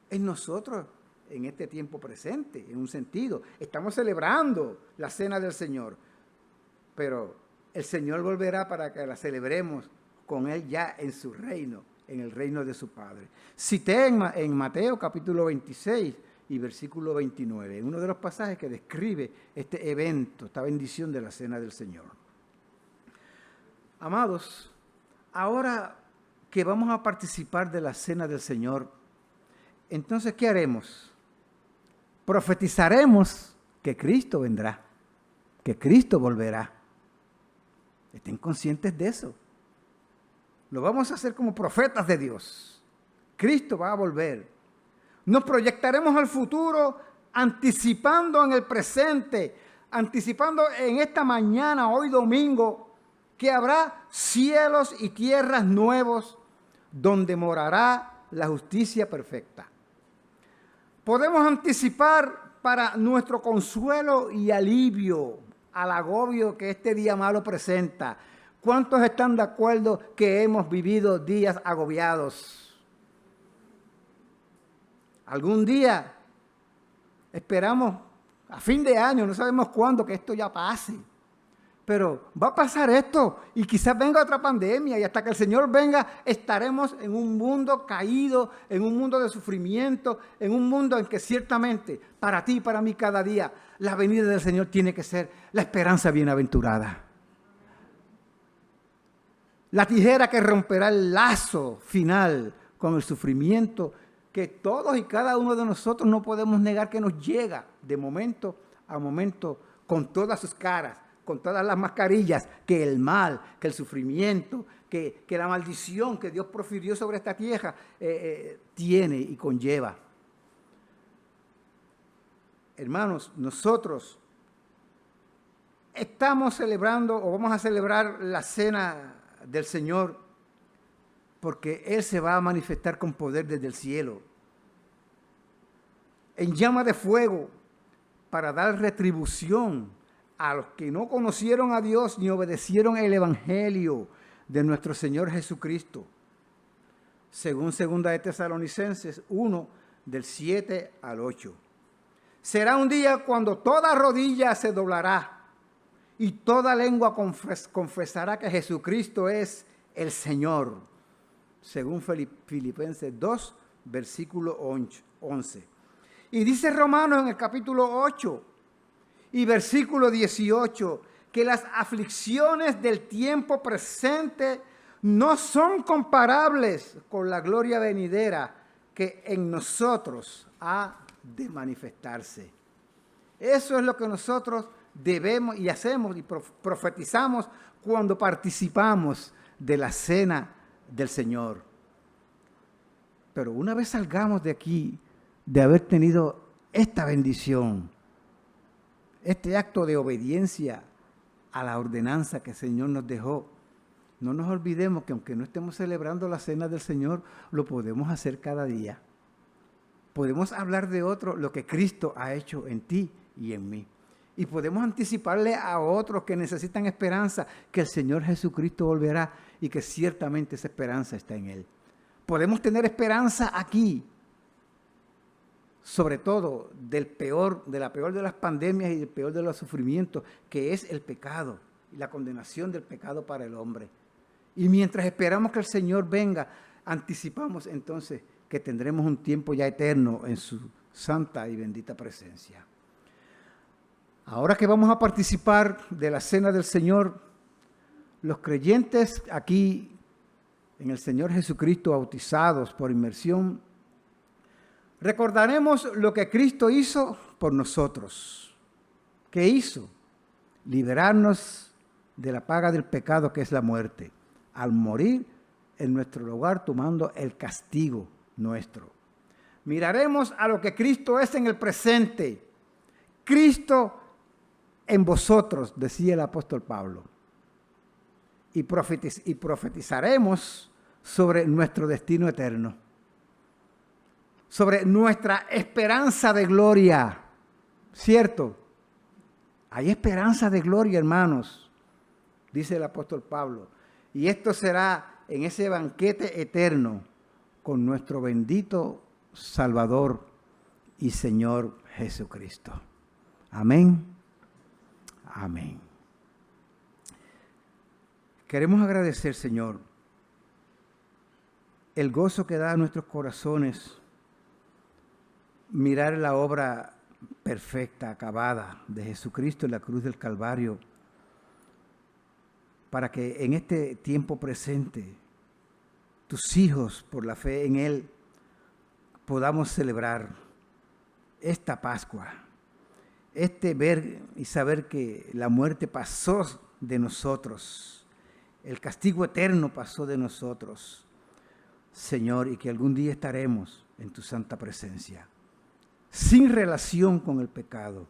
en nosotros, en este tiempo presente, en un sentido. Estamos celebrando la cena del Señor, pero el Señor volverá para que la celebremos con Él ya en su reino, en el reino de su Padre. Cité en Mateo capítulo 26, y versículo 29, uno de los pasajes que describe este evento, esta bendición de la cena del Señor. Amados, ahora que vamos a participar de la cena del Señor, entonces, ¿qué haremos? Profetizaremos que Cristo vendrá, que Cristo volverá. Estén conscientes de eso. Lo vamos a hacer como profetas de Dios. Cristo va a volver. Nos proyectaremos al futuro anticipando en el presente, anticipando en esta mañana, hoy domingo, que habrá cielos y tierras nuevos donde morará la justicia perfecta. Podemos anticipar para nuestro consuelo y alivio al agobio que este día malo presenta. ¿Cuántos están de acuerdo que hemos vivido días agobiados? Algún día, esperamos a fin de año, no sabemos cuándo, que esto ya pase. pero va a pasar esto y quizás venga otra pandemia y hasta que el Señor venga estaremos en un mundo caído, en un mundo de sufrimiento, en un mundo en que ciertamente para ti y para mí cada día la venida del Señor tiene que ser la esperanza bienaventurada. La tijera que romperá el lazo final con el sufrimiento que todos y cada uno de nosotros no podemos negar que nos llega de momento a momento con todas sus caras, con todas las mascarillas, que el mal, que el sufrimiento, que la maldición que Dios profirió sobre esta tierra tiene y conlleva. Hermanos, nosotros estamos celebrando o vamos a celebrar la cena del Señor porque Él se va a manifestar con poder desde el cielo, en llama de fuego, para dar retribución a los que no conocieron a Dios ni obedecieron el evangelio de nuestro Señor Jesucristo. Según 2 de Tesalonicenses 1, del 7 al 8. Será un día cuando toda rodilla se doblará y toda lengua confesará que Jesucristo es el Señor. Según Filipenses 2, versículo 11. Y dice Romanos en el capítulo 8 y versículo 18, que las aflicciones del tiempo presente no son comparables con la gloria venidera que en nosotros ha de manifestarse. Eso es lo que nosotros debemos y hacemos y profetizamos cuando participamos de la cena del Señor. Pero una vez salgamos de aquí, de haber tenido esta bendición, este acto de obediencia a la ordenanza que el Señor nos dejó, no nos olvidemos que aunque no estemos celebrando la cena del Señor, lo podemos hacer cada día. Podemos hablar de otro, lo que Cristo ha hecho en ti y en mí. Y podemos anticiparle a otros que necesitan esperanza, que el Señor Jesucristo volverá y que ciertamente esa esperanza está en Él. Podemos tener esperanza aquí, sobre todo de la peor de las pandemias y del peor de los sufrimientos, que es el pecado y la condenación del pecado para el hombre. Y mientras esperamos que el Señor venga, anticipamos entonces que tendremos un tiempo ya eterno en su santa y bendita presencia. Ahora que vamos a participar de la cena del Señor, los creyentes aquí en el Señor Jesucristo, bautizados por inmersión, recordaremos lo que Cristo hizo por nosotros. ¿Qué hizo? Liberarnos de la paga del pecado, que es la muerte, al morir en nuestro lugar tomando el castigo nuestro. Miraremos a lo que Cristo es en el presente. Cristo en vosotros, decía el apóstol Pablo. Y profetizaremos sobre nuestro destino eterno, sobre nuestra esperanza de gloria. ¿Cierto? Hay esperanza de gloria, hermanos, dice el apóstol Pablo. Y esto será en ese banquete eterno con nuestro bendito Salvador y Señor Jesucristo. Amén. Amén. Queremos agradecer, Señor, el gozo que da a nuestros corazones mirar la obra perfecta, acabada de Jesucristo en la cruz del Calvario, para que en este tiempo presente, tus hijos, por la fe en Él, podamos celebrar esta Pascua, ver y saber que la muerte pasó de nosotros, el castigo eterno pasó de nosotros, Señor, y que algún día estaremos en tu santa presencia, sin relación con el pecado,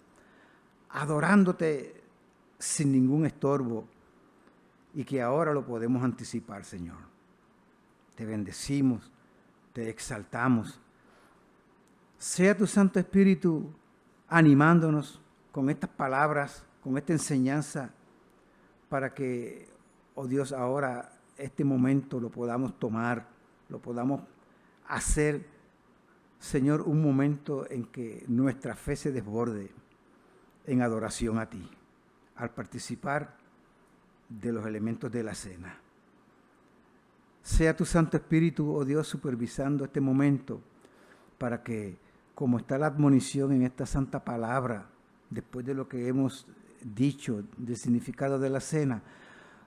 adorándote sin ningún estorbo, y que ahora lo podemos anticipar, Señor. Te bendecimos, te exaltamos. Sea tu Santo Espíritu animándonos con estas palabras, con esta enseñanza, para que, oh Dios, ahora este momento lo podamos tomar, lo podamos hacer, Señor, un momento en que nuestra fe se desborde en adoración a ti, al participar de los elementos de la cena. Sea tu Santo Espíritu, oh Dios, supervisando este momento para que, como está la admonición en esta santa palabra, después de lo que hemos dicho del significado de la cena,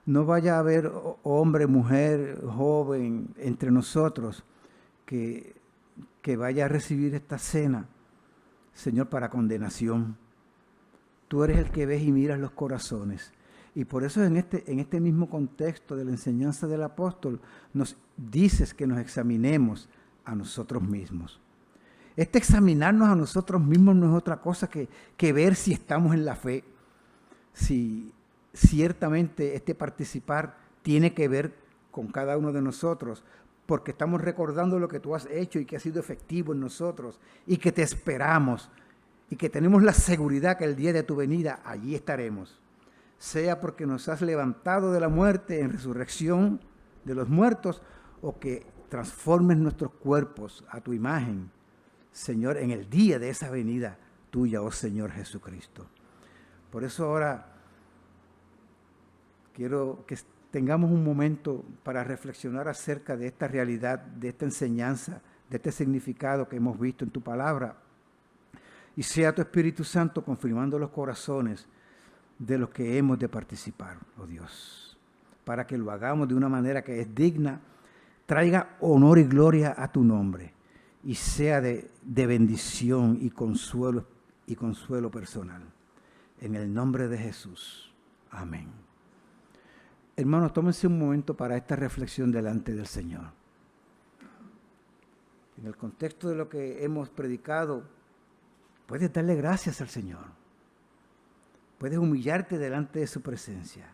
no vaya a haber hombre, mujer, joven entre nosotros que vaya a recibir esta cena, Señor, para condenación. Tú eres el que ves y miras los corazones. Y por eso en este mismo contexto de la enseñanza del apóstol nos dices que nos examinemos a nosotros mismos. Este examinarnos a nosotros mismos no es otra cosa que ver si estamos en la fe, si ciertamente este participar tiene que ver con cada uno de nosotros, porque estamos recordando lo que tú has hecho y que ha sido efectivo en nosotros y que te esperamos y que tenemos la seguridad que el día de tu venida allí estaremos. Sea porque nos has levantado de la muerte en resurrección de los muertos o que transformes nuestros cuerpos a tu imagen, Señor, en el día de esa venida tuya, oh Señor Jesucristo. Por eso ahora quiero que tengamos un momento para reflexionar acerca de esta realidad, de esta enseñanza, de este significado que hemos visto en tu palabra. Y sea tu Espíritu Santo confirmando los corazones de los que hemos de participar, oh Dios, para que lo hagamos de una manera que es digna, traiga honor y gloria a tu nombre y sea de bendición y consuelo personal. En el nombre de Jesús. Amén. Hermanos, tómense un momento para esta reflexión delante del Señor. En el contexto de lo que hemos predicado, puedes darle gracias al Señor. Puedes humillarte delante de su presencia.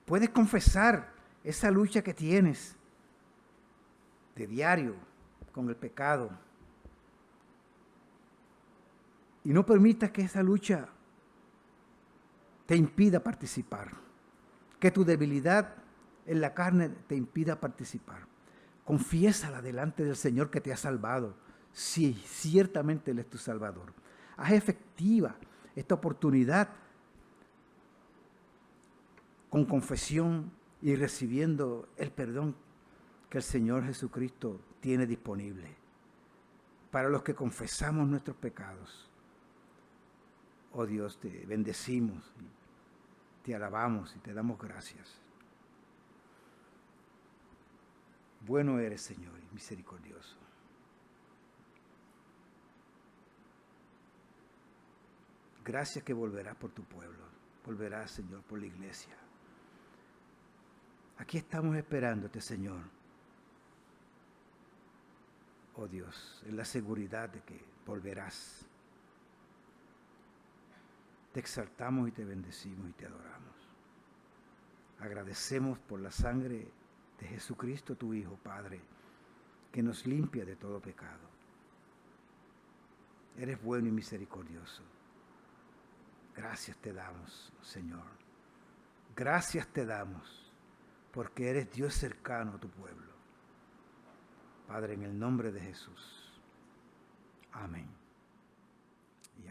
Puedes confesar esa lucha que tienes de diario con el pecado. Y no permitas que esa lucha te impida participar. Que tu debilidad en la carne te impida participar. Confiésala delante del Señor que te ha salvado. Sí, ciertamente Él es tu Salvador. Haz efectiva esta oportunidad con confesión y recibiendo el perdón que el Señor Jesucristo tiene disponible para los que confesamos nuestros pecados. Oh Dios, te bendecimos, te alabamos y te damos gracias. Bueno eres, Señor, y misericordioso. Gracias que volverás por tu pueblo, volverás, Señor, por la iglesia. Aquí estamos esperándote, Señor. Oh Dios, en la seguridad de que volverás. Te exaltamos y te bendecimos y te adoramos. Agradecemos por la sangre de Jesucristo, tu Hijo, Padre, que nos limpia de todo pecado. Eres bueno y misericordioso. Gracias te damos, Señor. Gracias te damos, porque eres Dios cercano a tu pueblo. Padre, en el nombre de Jesús. Amén. Y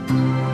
amén.